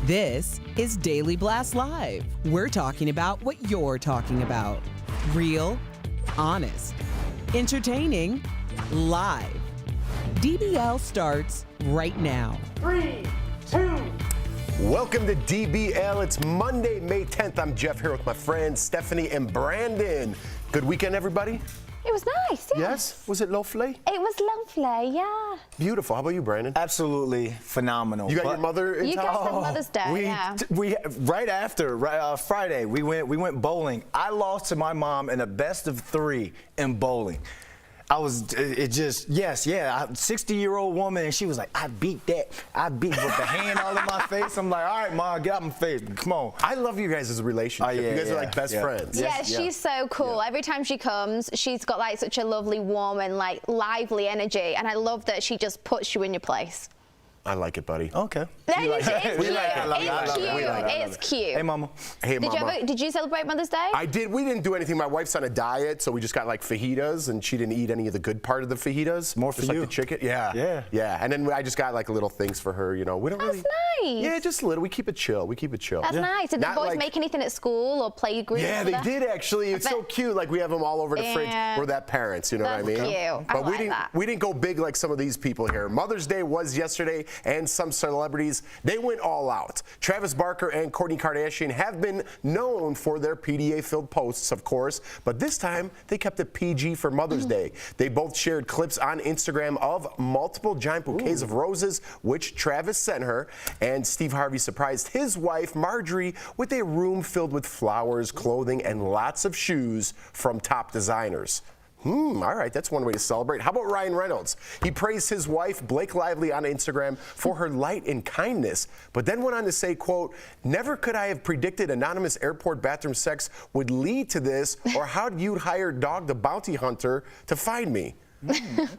This is Daily Blast Live. We're talking about what you're talking about. Real, honest, entertaining, live. DBL starts right now. 3, 2. Welcome to DBL. It's Monday, May 10th. I'm Jeff here with my friends Stephanie and Brandon. Good weekend, everybody? It was nice, yeah. Yes? Was it lovely? It was lovely, yeah. Beautiful. How about you, Brandon? Absolutely phenomenal. You got your mother in You town? got some Mother's Day, yeah. We right after Friday, we went bowling. I lost to my mom in a best of 3 in bowling. I'm a 60-year-old woman, and she was like, I beat that. I beat with the hand all in my face. I'm like, all right, Mom, get out my face. Come on. I love you guys as a relationship. Yeah, you guys are like best friends. Yeah, she's so cool. Every time she comes, she's got like such a lovely, warm and like lively energy, and I love that she just puts you in your place. I like it, buddy. Okay. It's cute. It's cute. Hey, mama. Hey, mama. Did you celebrate Mother's Day? I did. We didn't do anything. My wife's on a diet, so we just got like fajitas, and she didn't eat any of the good part of the fajitas. More for just you. like the chicken. Yeah. And then I just got like little things for her. You know, we don't That's really. nice. Yeah, just a little. We keep it chill. That's nice. Did the Not boys like- make anything at school or play groups? Yeah, they did actually. It's so cute. Like we have them all over the fridge. Yeah. We're that parents, you know what I mean? That's cute. I But like we didn't go big like some of these people here. Mother's Day was yesterday, and some celebrities, they went all out. Travis Barker and Kourtney Kardashian have been known for their PDA-filled posts, of course, but this time they kept it PG for Mother's Day. They both shared clips on Instagram of multiple giant bouquets of roses, which Travis sent her, and Steve Harvey surprised his wife, Marjorie, with a room filled with flowers, clothing, and lots of shoes from top designers. All right, that's one way to celebrate. How about Ryan Reynolds? He praised his wife, Blake Lively, on Instagram for her light and kindness, but then went on to say, quote, "Never could I have predicted anonymous airport bathroom sex would lead to this, or how you'd hire Dog the Bounty Hunter to find me."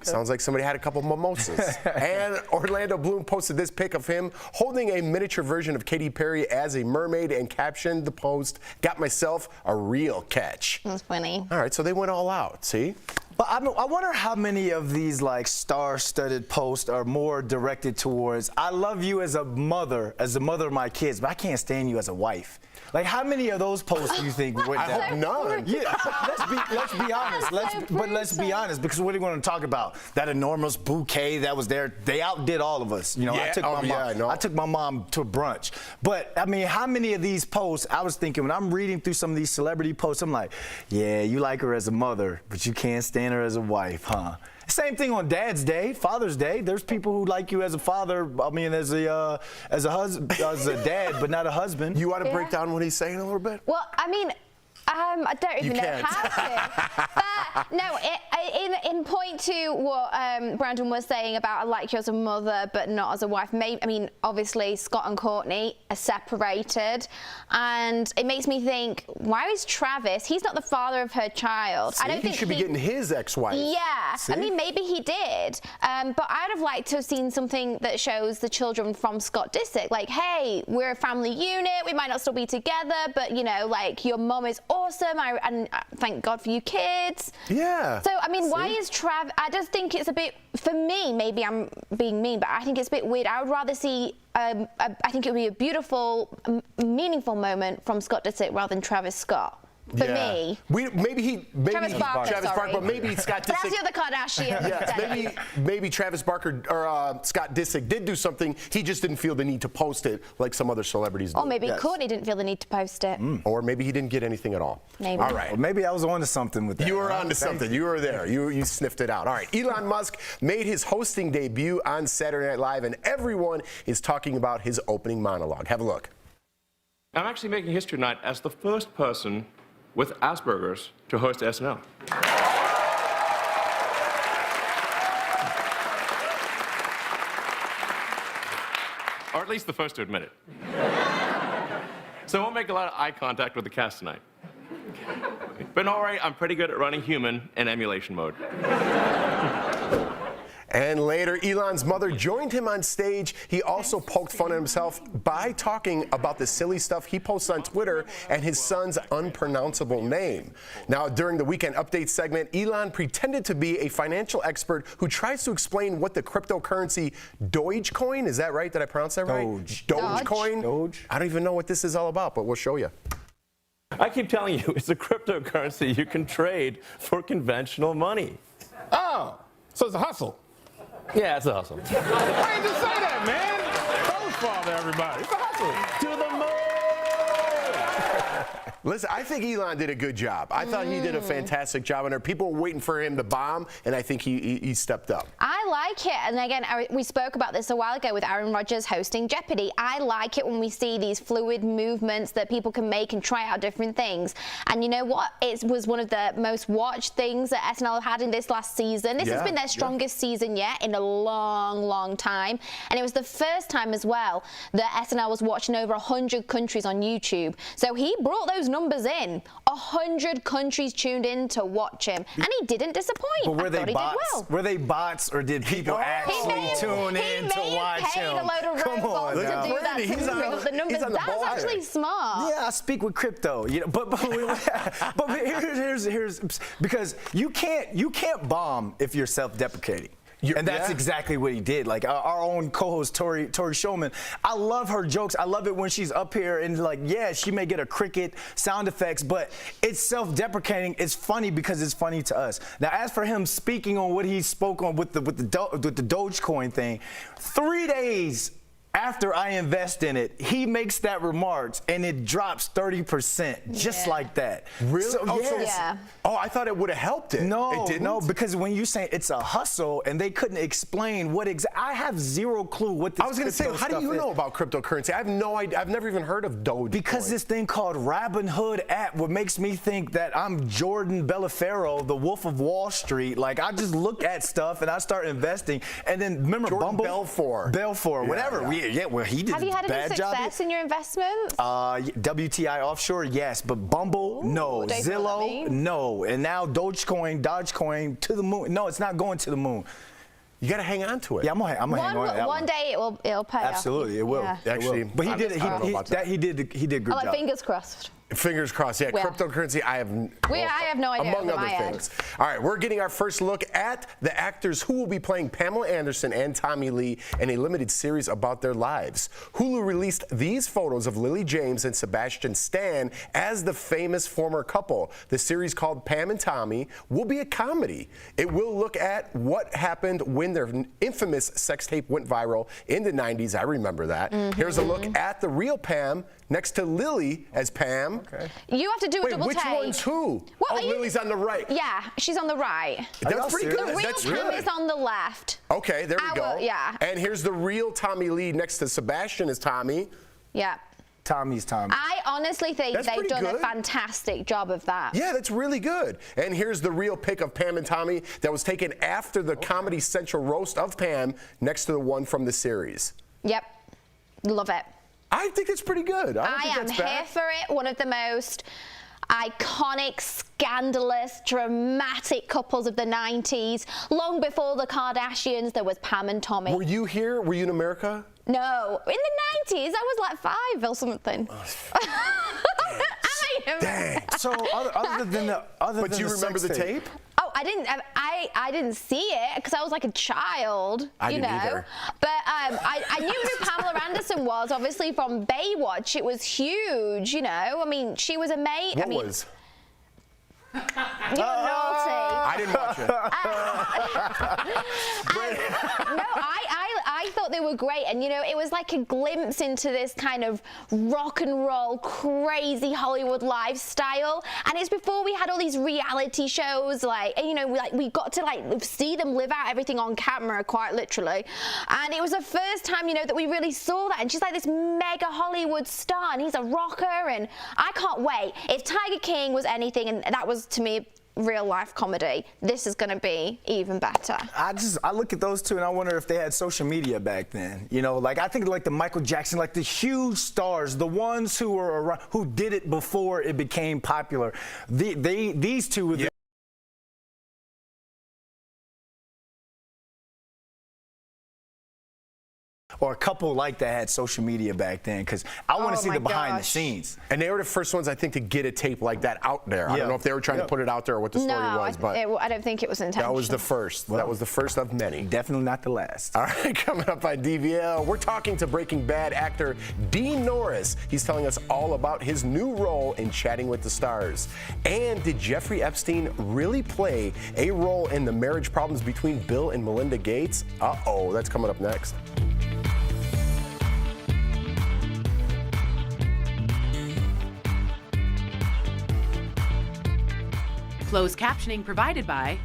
Sounds like somebody had a couple mimosas. And Orlando Bloom posted this pic of him holding a miniature version of Katy Perry as a mermaid and captioned the post, "Got myself a real catch." That's funny. All right, so they went all out, see? But I wonder how many of these like star-studded posts are more directed towards, I love you as a mother of my kids, but I can't stand you as a wife. Like, how many of those posts do you think went down? I hope none. Yeah, let's be honest. Let's be honest, because what are we going to talk about? That enormous bouquet that was there. They outdid all of us. You know, Yeah, I took my mom to brunch. But I mean, how many of these posts? I was thinking when I'm reading through some of these celebrity posts, I'm like, yeah, you like her as a mother, but you can't stand her as a wife, huh? Same thing on Dad's Day, Father's Day. There's people who like you as a father. I mean, as a husband, as a dad, but not a husband. You want to break down what he's saying a little bit? Well, I mean, I don't even know how to. But no, in point to what Brandon was saying about I like you as a mother but not as a wife. I mean, obviously Scott and Kourtney are separated, and it makes me think, why is Travis? He's not the father of her child. See, I don't think he should be getting his ex-wife. Yeah, See? I mean, maybe he did, but I'd have liked to have seen something that shows the children from Scott Disick. Like, hey, we're a family unit. We might not still be together, but you know, like your mom is awesome. And thank God for you kids. Yeah. So I mean, why is Trav? I just think it's a bit, for me, maybe I'm being mean, but I think it's a bit weird. I would rather see. I think it would be a beautiful, meaningful moment from Scott Disick rather than Travis Scott. For me. Maybe Travis Barker, sorry. but maybe Scott Disick. That's the other Kardashian. Yeah, maybe Travis Barker or Scott Disick did do something. He just didn't feel the need to post it like some other celebrities do. Or maybe Kourtney didn't feel the need to post it. Or maybe he didn't get anything at all. Maybe. All right. Well, maybe I was onto something with that. You were onto something. You were there. You sniffed it out. All right. Elon Musk made his hosting debut on Saturday Night Live, and everyone is talking about his opening monologue. Have a look. I'm actually making history tonight as the first person with Asperger's to host SNL. Or at least the first to admit it. So I won't make a lot of eye contact with the cast tonight. But don't worry, I'm pretty good at running human in emulation mode. And later, Elon's mother joined him on stage. He also poked fun at himself by talking about the silly stuff he posts on Twitter and his son's unpronounceable name. Now, during the Weekend Update segment, Elon pretended to be a financial expert who tries to explain what the cryptocurrency Dogecoin, is that right? Did I pronounce that right? Dogecoin? Doge. I don't even know what this is all about, but we'll show you. I keep telling you, it's a cryptocurrency you can trade for conventional money. Oh, so it's a hustle. Yeah, it's a hustle. Why didn't you say that, man? Don't bother everybody. It's a hustle. To the moon! Listen, I think Elon did a good job. I thought he did a fantastic job on there. People were waiting for him to bomb, and I think he stepped up. I like it, and again, we spoke about this a while ago with Aaron Rodgers hosting Jeopardy. I like it when we see these fluid movements that people can make and try out different things. And you know what? It was one of the most watched things that SNL had in this last season. This has been their strongest season yet in a long, long time. And it was the first time as well that SNL was watched in over 100 countries on YouTube. So he brought those numbers in. 100 countries tuned in to watch him, and he didn't disappoint. But were I they thought he bots? did well. Were they bots, or did people actually tune in to watch He him? a load of Come on, robots to now. do that to He's bring up the numbers. he's on the That's ball actually here. smart. Yeah, I speak with crypto, you know, but here's because you can't bomb if you're self-deprecating. And that's exactly what he did. Like our own co-host Tori Showman, I love her jokes. I love it when she's up here and like, yeah, she may get a cricket sound effects, but it's self-deprecating. It's funny because it's funny to us. Now, as for him speaking on what he spoke on with the Dogecoin thing, 3 days after I invest in it, he makes that remarks and it drops 30% just like that. Really? So, Yeah. Oh, I thought it would have helped it. No, it didn't? no, because when you say it's a hustle and they couldn't explain what I have zero clue what this I was going to say, how do you know about cryptocurrency? I have no idea. I've never even heard of Dogecoin. Because this thing called Robinhood app, what makes me think that I'm Jordan Belliferro, the Wolf of Wall Street. Like, I just look at stuff and I start investing. And then remember Jordan Bumble? Belfort. Whatever. Yeah. Well, he did Have you had a any bad job. success in your investments? WTI offshore, yes, but Bumble, no. don't you know what I Zillow, mean? no. And now Dogecoin to the moon. No, it's not going to the moon. You got to hang on to it. Yeah, I'm gonna hang on to that One day it'll pay off. Absolutely, it will. Yeah. Actually, But he did it. I don't know about that. He did a good Oh, like, job. fingers crossed. Fingers crossed. Yeah, Well, cryptocurrency, I have no idea. on Among other my end. things. All right, we're getting our first look at the actors who will be playing Pamela Anderson and Tommy Lee in a limited series about their lives. Hulu released these photos of Lily James and Sebastian Stan as the famous former couple. The series, called Pam and Tommy, will be a comedy. It will look at what happened when their infamous sex tape went viral in the 90s. I remember that. Here's a look at the real Pam next to Lily as Pam. Okay. You have to do a Wait, double which take. one's who? What oh, are you- Lily's on the right. Yeah, she's on the right. That's pretty good. The real That's Pam good. is on the left. Okay, there we go. Yeah. And here's the real Tommy Lee next to Sebastian as Tommy. Yeah. Tommy's Tommy. I honestly think That's they've pretty done a good. fantastic job of that. Yeah, that's really good. And here's the real pic of Pam and Tommy that was taken after the Comedy Central roast of Pam next to the one from the series. Yep. Love it. I think it's pretty good. I don't I think am that's here bad. for it. One of the most iconic, scandalous, dramatic couples of the 90s. Long before the Kardashians, there was Pam and Tommy. Were you here? Were you in America? No, in the 90s, I was like 5 or something. Dang. So other than the But you remember the tape? Oh, I didn't see it because I was like a child, I you didn't know. either. But I knew who Pamela Anderson was, obviously from Baywatch. It was huge, you know. I mean, she was a mate. What was? You're naughty. I didn't watch it. No, I thought they were great, and you know, it was like a glimpse into this kind of rock and roll, crazy Hollywood lifestyle. And it's before we had all these reality shows, like, you know, we got to like see them live out everything on camera, quite literally. And it was the first time, you know, that we really saw that. And she's like this mega Hollywood star, and he's a rocker, and I can't wait. If Tiger King was anything, and that was to me real life comedy, this is going to be even better. I look at those two and I wonder if they had social media back then. You know, like I think like the Michael Jackson, like the huge stars, the ones who were around, who did it before it became popular. These two were or a couple like that had social media back then, because I want to see the behind the scenes. And they were the first ones, I think, to get a tape like that out there. I don't know if they were trying to put it out there or what the story was, but I don't think it was intentional. that was the first. That was the first of many. Definitely not the last. All right, coming up on DBL, we're talking to Breaking Bad actor Dean Norris. He's telling us all about his new role in Chatting with the Stars. And did Jeffrey Epstein really play a role in the marriage problems between Bill and Melinda Gates? Uh-oh, that's coming up next. Closed captioning provided by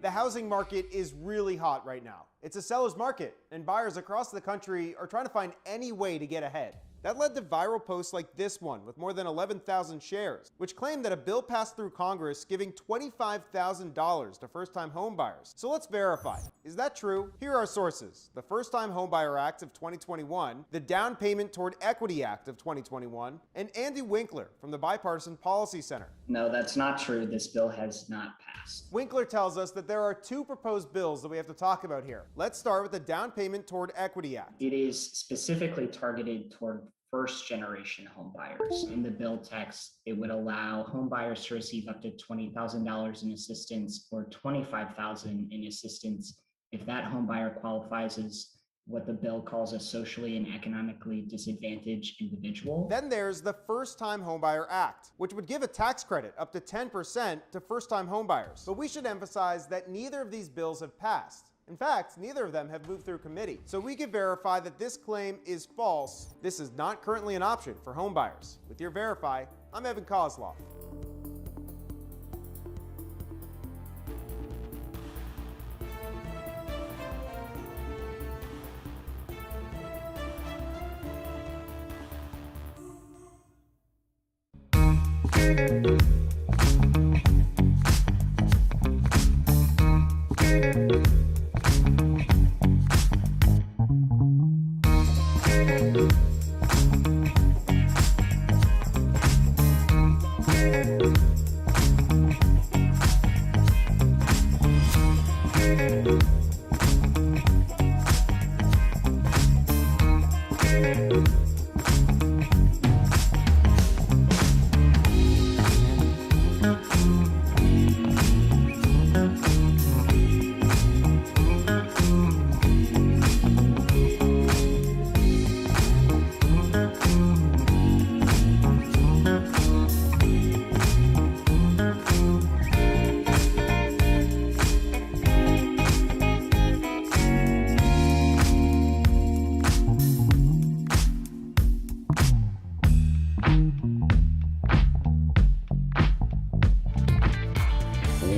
The housing market is really hot right now. It's a seller's market, and buyers across the country are trying to find any way to get ahead. That led to viral posts like this one with more than 11,000 shares, which claimed that a bill passed through Congress giving $25,000 to first-time homebuyers. So let's verify. Is that true? Here are our sources: the First-Time Homebuyer Act of 2021, the Down Payment Toward Equity Act of 2021, and Andy Winkler from the Bipartisan Policy Center. No, that's not true. This bill has not passed. Winkler tells us that there are two proposed bills that we have to talk about here. Let's start with the Down Payment Toward Equity Act. It is specifically targeted toward first-generation home buyers. In the bill text, it would allow home buyers to receive up to $20,000 in assistance or $25,000 in assistance if that home buyer qualifies as what the bill calls a socially and economically disadvantaged individual. Then there's the First-Time Homebuyer Act, which would give a tax credit up to 10% to first-time homebuyers. But we should emphasize that neither of these bills have passed. In fact, neither of them have moved through committee. So we can verify that this claim is false. This is not currently an option for homebuyers. With your Verify, I'm Evan Kozloff.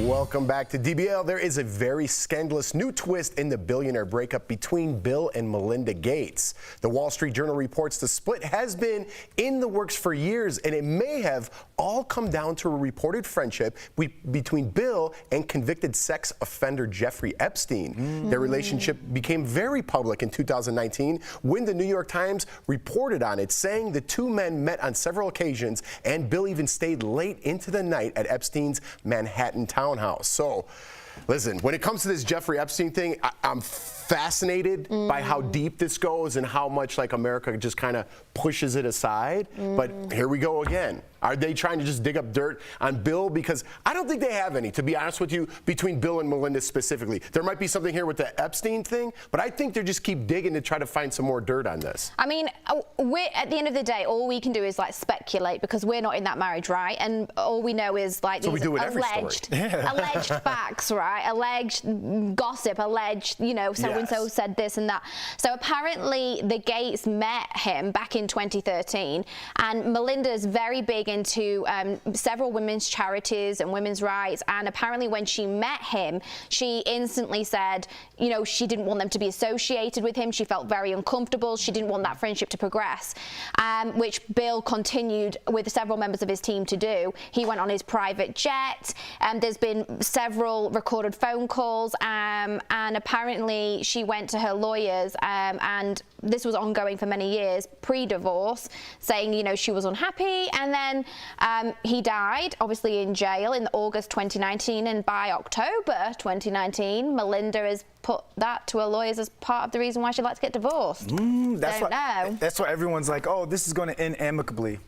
Welcome back to DBL. There is a very scandalous new twist in the billionaire breakup between Bill and Melinda Gates. The Wall Street Journal reports the split has been in the works for years, and it may have all come down to a reported friendship between Bill and convicted sex offender Jeffrey Epstein. Their relationship became very public in 2019 when the New York Times reported on it, saying the two men met on several occasions, and Bill even stayed late into the night at Epstein's Manhattan townhouse. So, listen, when it comes to this Jeffrey Epstein thing, I'm fascinated by how deep this goes and how much like America just kind of pushes it aside. But here we go again. Are they trying to just dig up dirt on Bill? Because I don't think they have any, to be honest with you, between Bill and Melinda specifically. There might be something here with the Epstein thing, but I think they just keep digging to try to find some more dirt on this. I mean, at the end of the day, all we can do is like speculate because we're not in that marriage, right? And all we know is like so these alleged facts, right? Alleged gossip, alleged, you know, so-and-so said this and that. So apparently the Gates met him back in 2013, and Melinda's very big into several women's charities and women's rights, and apparently when she met him, she instantly said, you know, she didn't want them to be associated with him. She felt very uncomfortable. She didn't want that friendship to progress, which Bill continued with several members of his team to do. He went on his private jet, and there's been several recorded phone calls, and apparently she went to her lawyers, and this was ongoing for many years, pre-divorce, saying, you know, she was unhappy, and then he died, obviously in jail in August 2019, and by October 2019, Melinda has put that to her lawyers as part of the reason why she'd like to get divorced. That's why everyone's like, oh, this is going to end amicably.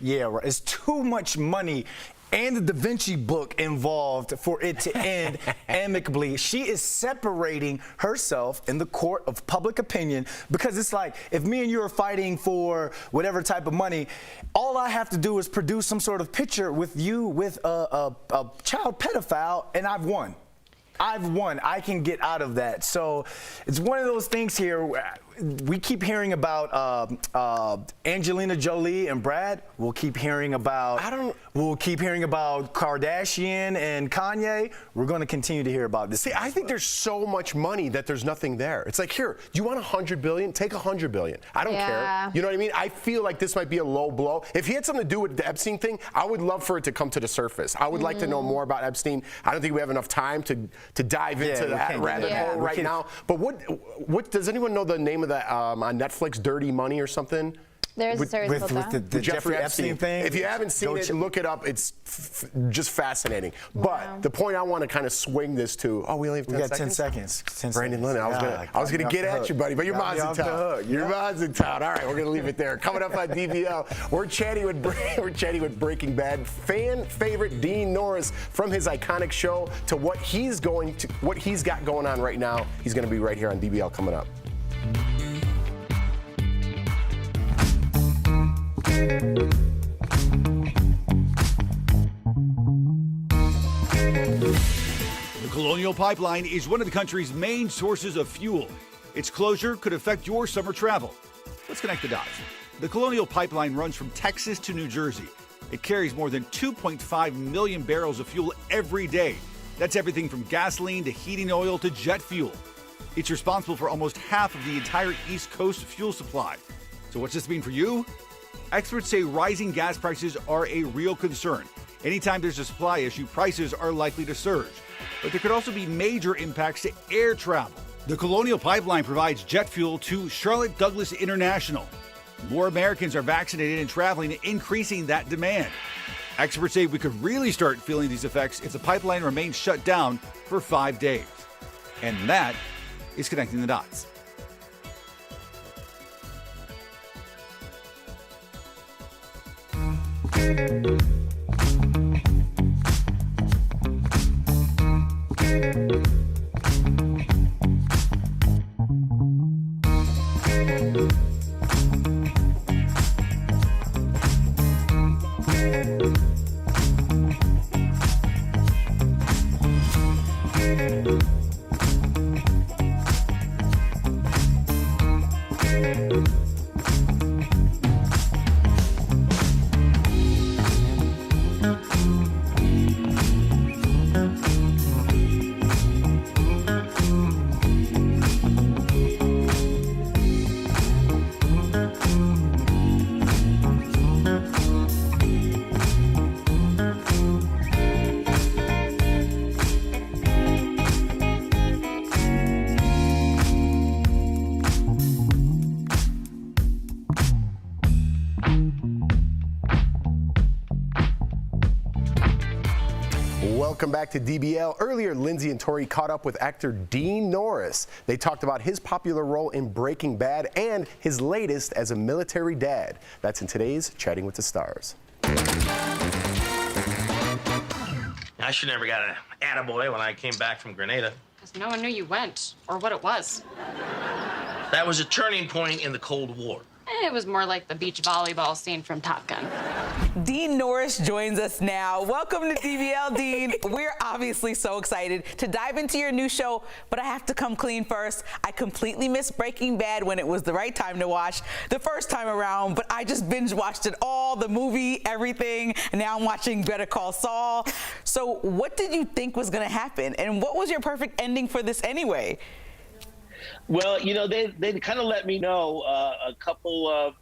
Yeah, right. It's too much money and the Da Vinci book involved for it to end amicably. She is separating herself in the court of public opinion, because it's like, if me and you are fighting for whatever type of money, all I have to do is produce some sort of picture with you with a child pedophile, and I've won. I can get out of that. So it's one of those things here. We keep hearing about Angelina Jolie and Brad. We'll keep hearing about we'll keep hearing about Kardashian and Kanye. We're going to continue to hear about this. See, I think there's so much money that there's nothing there. It's like, here, do you want $100 billion? Take $100 billion. I don't care. You know what I mean? I feel like this might be a low blow. If he had something to do with the Epstein thing, I would love for it to come to the surface. I would like to know more about Epstein. I don't think we have enough time to dive into that rabbit hole right now. But what does anyone know the name of that on Netflix, Dirty Money or something? There's a series called that. With the Jeffrey Epstein thing. If you haven't seen it, look it up. It's just fascinating. But the point I want to kind of swing this to, we only have 10 seconds? We got 10 seconds. 10 Brandon seconds. Lennon, I was gonna get at you, buddy, but your mom's in town. Your mom's in town. All right, we're going to leave it there. Coming up on DBL, we're chatting with Breaking Bad fan favorite Dean Norris, from his iconic show to what he's got going on right now. He's going to be right here on DBL coming up. The Colonial Pipeline is one of the country's main sources of fuel. Its closure could affect your summer travel. Let's connect the dots. The Colonial Pipeline runs from Texas to New Jersey. It carries more than 2.5 million barrels of fuel every day. That's everything from gasoline to heating oil to jet fuel. It's responsible for almost half of the entire East Coast fuel supply. So what's this mean for you? Experts say rising gas prices are a real concern. Anytime there's a supply issue, prices are likely to surge. But there could also be major impacts to air travel. The Colonial Pipeline provides jet fuel to Charlotte Douglas International. More Americans are vaccinated and traveling, increasing that demand. Experts say we could really start feeling these effects if the pipeline remains shut down for 5 days. And that is connecting the dots. Welcome back to DBL. Earlier, Lindsay and Tori caught up with actor Dean Norris. They talked about his popular role in Breaking Bad and his latest as a military dad. That's in today's Chatting with the Stars. I should never got an attaboy when I came back from Grenada. Because no one knew you went, or what it was. That was a turning point in the Cold War. It was more like the beach volleyball scene from Top Gun. Dean Norris joins us now. Welcome to DBL, Dean. We're obviously so excited to dive into your new show, but I have to come clean first. I completely missed Breaking Bad when it was the right time to watch the first time around, but I just binge watched it all, the movie, everything, and now I'm watching Better Call Saul. So what did you think was going to happen, and what was your perfect ending for this anyway? Well, you know, they kind of let me know a couple of,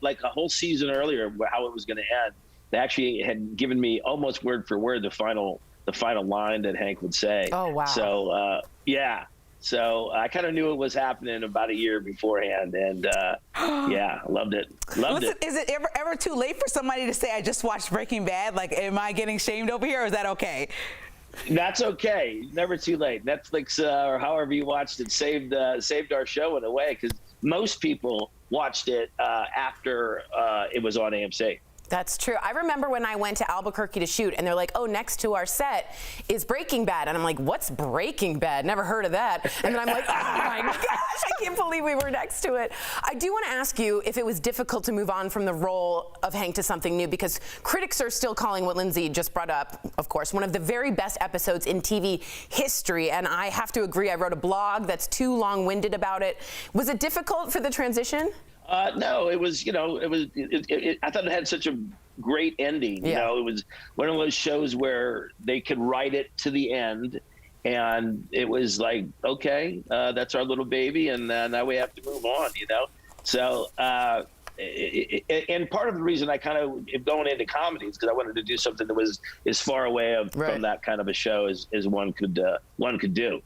like a whole season earlier, how it was going to end. They actually had given me almost word for word the final line that Hank would say. Oh, wow. So, yeah. So I kind of knew it was happening about a year beforehand, and yeah, loved it. Loved it. Is it ever too late for somebody to say, I just watched Breaking Bad? Like, am I getting shamed over here, or is that okay? That's okay. Never too late. Netflix or however you watched it saved our show in a way, because most people watched it after it was on AMC. That's true. I remember when I went to Albuquerque to shoot, and they're like, oh, next to our set is Breaking Bad. And I'm like, what's Breaking Bad? Never heard of that. And then I'm like, oh my gosh, I can't believe we were next to it. I do want to ask you if it was difficult to move on from the role of Hank to something new, because critics are still calling what Lindsay just brought up, of course, one of the very best episodes in TV history. And I have to agree, I wrote a blog that's too long-winded about it. Was it difficult for the transition? No, it was, I thought it had such a great ending. You know, it was one of those shows where they could write it to the end, and it was like, okay, that's our little baby, and now we have to move on, So, and part of the reason I kind of am going into comedy is because I wanted to do something that was as far away from that kind of a show as one could do,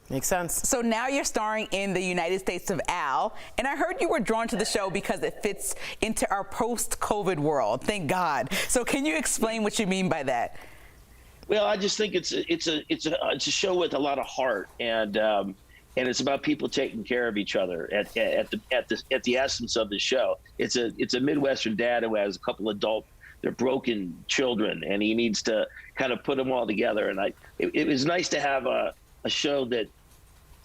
Makes sense. So now you're starring in the United States of Al, and I heard you were drawn to the show because it fits into our post-COVID world. Thank God. So can you explain what you mean by that? Well, I just think it's a show with a lot of heart, and it's about people taking care of each other at the essence of the show. It's a Midwestern dad who has a couple they're broken children, and he needs to kind of put them all together. And it was nice to have a show that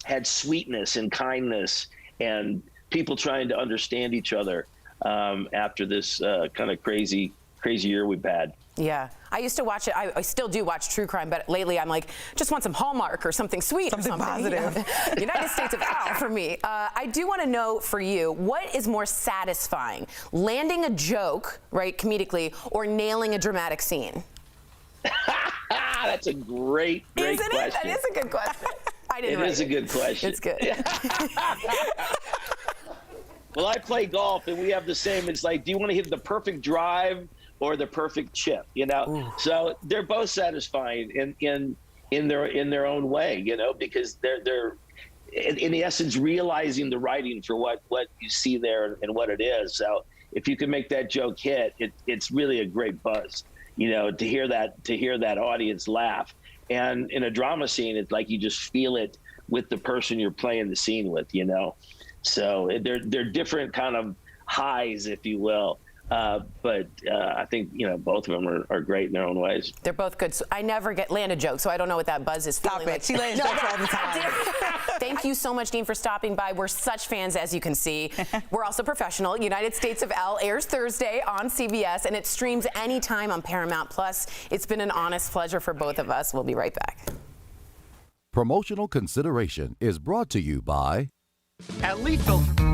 had sweetness and kindness and people trying to understand each other after this kind of crazy year we've had. Yeah, I used to watch it. I still do watch true crime, but lately I'm like, just want some Hallmark or something sweet, something positive. Yeah. United States of Al for me. I do want to know for you, what is more satisfying, landing a joke, right, comedically, or nailing a dramatic scene? That's a great question. Isn't it? That is a good question. I didn't. It is a good question. It's good. Well, I play golf, and we have the same. It's like, do you want to hit the perfect drive or the perfect chip? Ooh. So they're both satisfying in their own way. Because they're in the essence realizing the writing for what you see there and what it is. So if you can make that joke hit, it's really a great buzz. To hear that audience laugh. And in a drama scene, it's like you just feel it with the person you're playing the scene with, So they're different kind of highs, if you will. But I think, both of them are great in their own ways. They're both good. So I never land a joke, so I don't know what that buzz is. Stop it. Like. She lands jokes all the time. Thank you so much, Dean, for stopping by. We're such fans, as you can see. We're also professional. United States of Al airs Thursday on CBS, and it streams anytime on Paramount+. It's been an honest pleasure for both of us. We'll be right back. Promotional Consideration is brought to you by At Leaf Filter.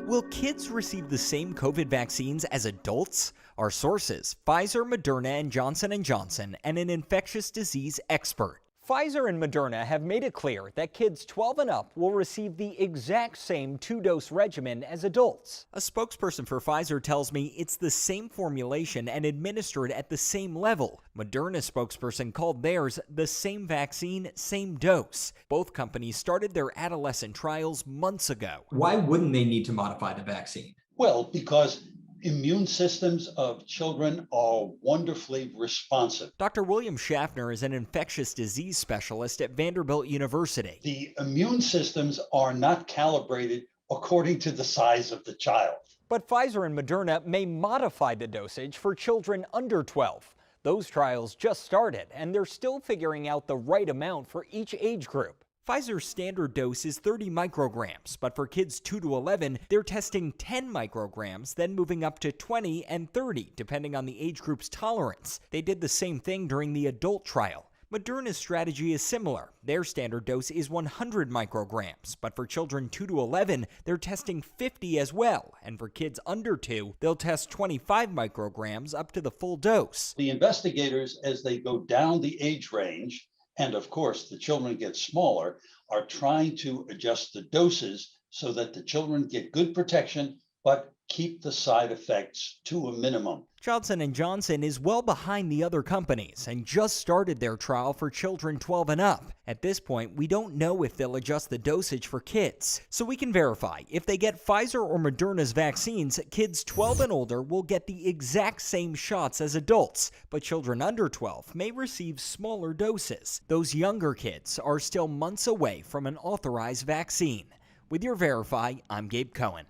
Will kids receive the same COVID vaccines as adults? Our sources, Pfizer, Moderna, and Johnson & Johnson, and an infectious disease expert. Pfizer and Moderna have made it clear that kids 12 and up will receive the exact same 2-dose regimen as adults. A spokesperson for Pfizer tells me it's the same formulation and administered at the same level. Moderna's spokesperson called theirs the same vaccine, same dose. Both companies started their adolescent trials months ago. Why wouldn't they need to modify the vaccine? Well, because immune systems of children are wonderfully responsive. Dr. William Schaffner is an infectious disease specialist at Vanderbilt University. The immune systems are not calibrated according to the size of the child. But Pfizer and Moderna may modify the dosage for children under 12. Those trials just started, and they're still figuring out the right amount for each age group. Pfizer's standard dose is 30 micrograms, but for kids 2 to 11, they're testing 10 micrograms, then moving up to 20 and 30, depending on the age group's tolerance. They did the same thing during the adult trial. Moderna's strategy is similar. Their standard dose is 100 micrograms, but for children 2 to 11, they're testing 50 as well. And for kids under 2, they'll test 25 micrograms up to the full dose. The investigators, as they go down the age range, and of course, the children get smaller, are trying to adjust the doses so that the children get good protection, but keep the side effects to a minimum. Johnson & Johnson is well behind the other companies and just started their trial for children 12 and up. At this point, we don't know if they'll adjust the dosage for kids. So we can verify if they get Pfizer or Moderna's vaccines, kids 12 and older will get the exact same shots as adults, but children under 12 may receive smaller doses. Those younger kids are still months away from an authorized vaccine. With your Verify, I'm Gabe Cohen.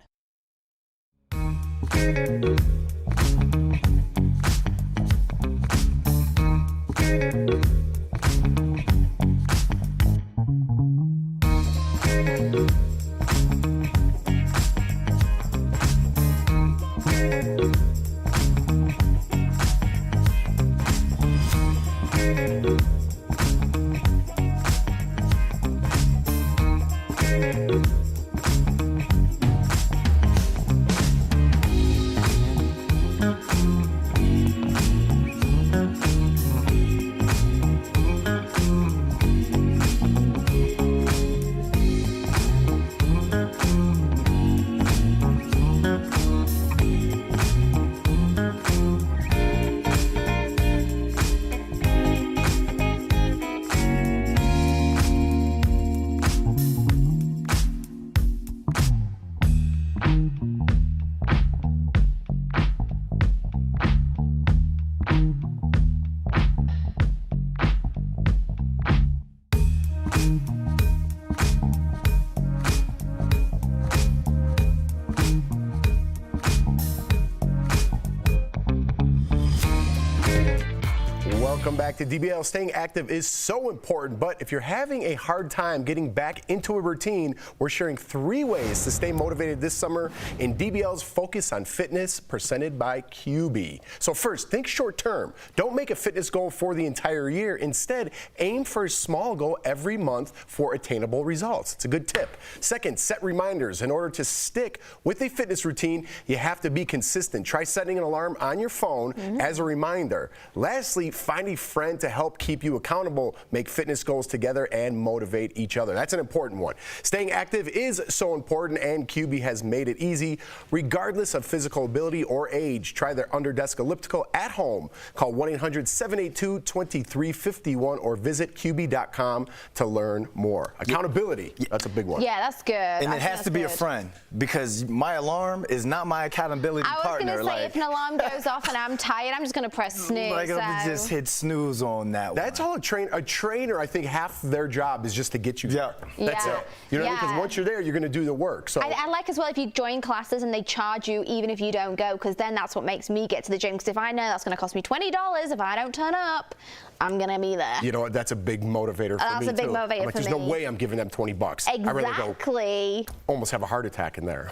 Welcome back to DBL. Staying active is so important, but if you're having a hard time getting back into a routine, we're sharing 3 ways to stay motivated this summer in DBL's Focus on Fitness, presented by QB. So first, think short term. Don't make a fitness goal for the entire year. Instead, aim for a small goal every month for attainable results. It's a good tip. Second, set reminders. In order to stick with a fitness routine, you have to be consistent. Try setting an alarm on your phone as a reminder. Lastly, find a friend to help keep you accountable, make fitness goals together, and motivate each other. That's an important one. Staying active is so important, and QB has made it easy, regardless of physical ability or age. Try their under-desk elliptical at home. Call 1-800-782-2351 or visit QB.com to learn more. Accountability, that's a big one. Yeah, that's good. And it has to be a friend, because my alarm is not my accountability partner. I was going to say, if an alarm goes off and I'm tired, I'm just going to press snooze. Like, I just hit snooze on that one. That's all a trainer, I think half their job is just to get you there. That's it. You know what I mean? Because once you're there, you're going to do the work. So I like as well if you join classes and they charge you even if you don't go, because then that's what makes me get to the gym. Because if I know that's going to cost me $20 if I don't turn up, I'm going to be there. You know what? That's a big motivator for me, That's a big too. motivator I'm like, for there's me. no way I'm giving them $20. Exactly. I rather go almost have a heart attack in there.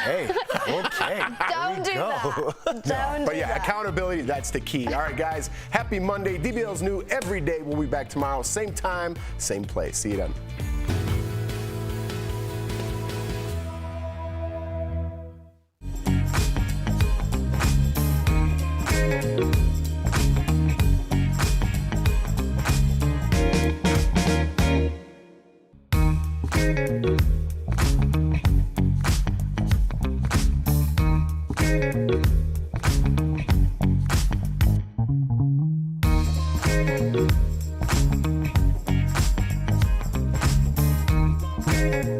Hey, okay. Don't do that. Don't But do yeah, that. accountability, that's the key. All right, guys, happy Monday. DBL's new every day. We'll be back tomorrow, same time, same place. See you then. Thank you.